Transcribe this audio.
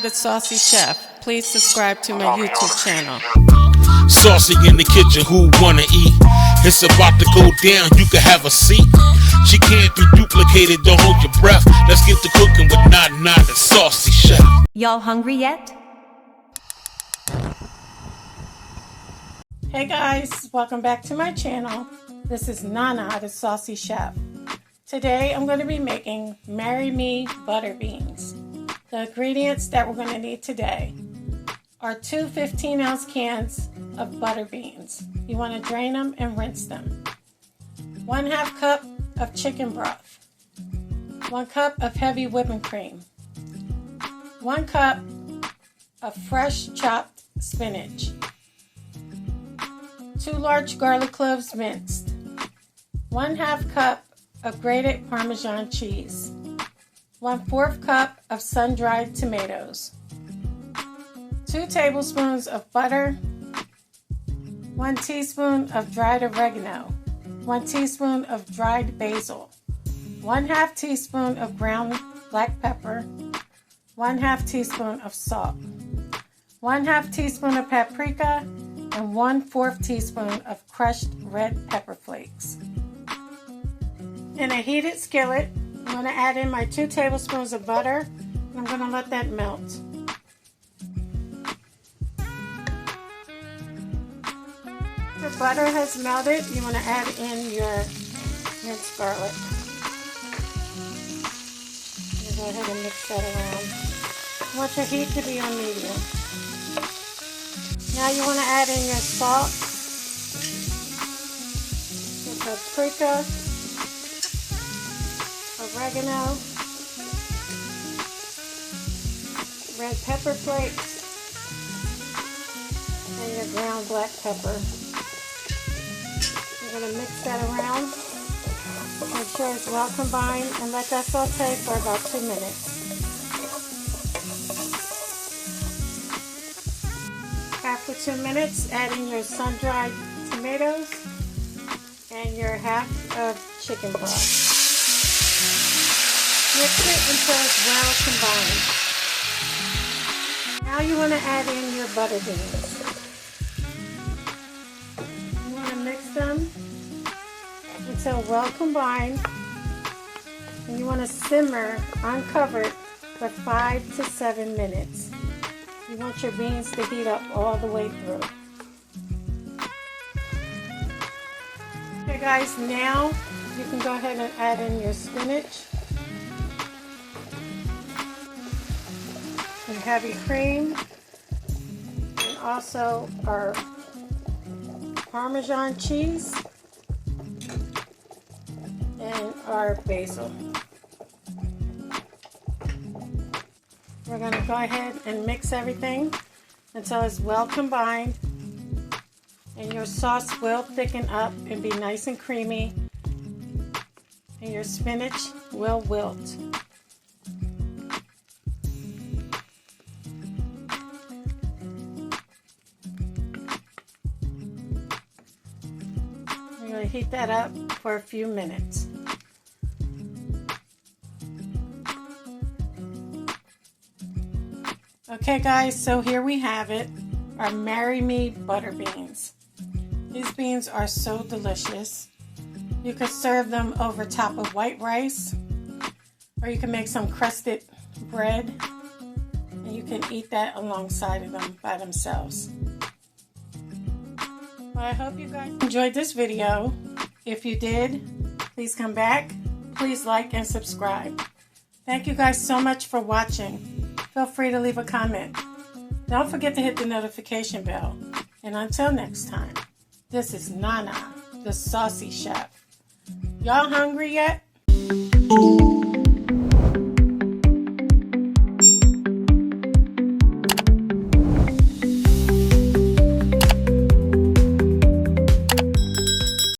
Nana the Saucy Chef. Please subscribe to my YouTube channel. Saucy in the kitchen, who wanna eat? It's about to go down, you can have a seat. She can't be duplicated, don't hold your breath. Let's get to cooking with Nana the Saucy Chef. Y'all hungry yet? Hey guys, welcome back to my channel. This is Nana the Saucy Chef. Today I'm going to be making Marry Me butter beans. The ingredients that we're going to need today are 2 15-ounce cans of butter beans. You want to drain them and rinse them. 1/2 cup of chicken broth. 1 cup of heavy whipping cream. 1 cup of fresh chopped spinach. 2 large garlic cloves minced. 1/2 cup of grated parmesan cheese. 1/4 cup of sun-dried tomatoes. 2 tablespoons of butter. 1 teaspoon of dried oregano. 1 teaspoon of dried basil. 1/2 teaspoon of ground black pepper. 1/2 teaspoon of salt. 1/2 teaspoon of paprika, and 1/4 teaspoon of crushed red pepper flakes. In a heated skillet, I'm going to add in my 2 tablespoons of butter, and I'm going to let that melt. The butter has melted. You want to add in your minced garlic. Go ahead and mix that around. You want your heat to be on medium. Now you want to add in your salt, your paprika, oregano, red pepper flakes, and your ground black pepper. You're going to mix that around. Make sure it's well combined and let that saute for about 2 minutes. After 2 minutes, add in your sun-dried tomatoes and your 1/2 of chicken broth. Mix it until it's well combined. Now you want to add in your butter beans. You want to mix them until well combined, and you want to simmer uncovered for 5 to 7 minutes. You want your beans to heat up all the way through. Okay guys, now you can go ahead and add in your spinach and heavy cream, and also our Parmesan cheese and our basil. We're going to go ahead and mix everything until it's well combined, and your sauce will thicken up and be nice and creamy, and your spinach will wilt. We're going to heat that up for a few minutes. Okay guys, so here we have it, our Marry Me butter beans. These beans are so delicious. You could serve them over top of white rice, or you can make some crusted bread, and you can eat that alongside of them by themselves. Well, I hope you guys enjoyed this video. If you did, please come back. Please like and subscribe. Thank you guys so much for watching. Feel free to leave a comment. Don't forget to hit the notification bell. And until next time, this is Nana, the Saucy Chef. Y'all hungry yet?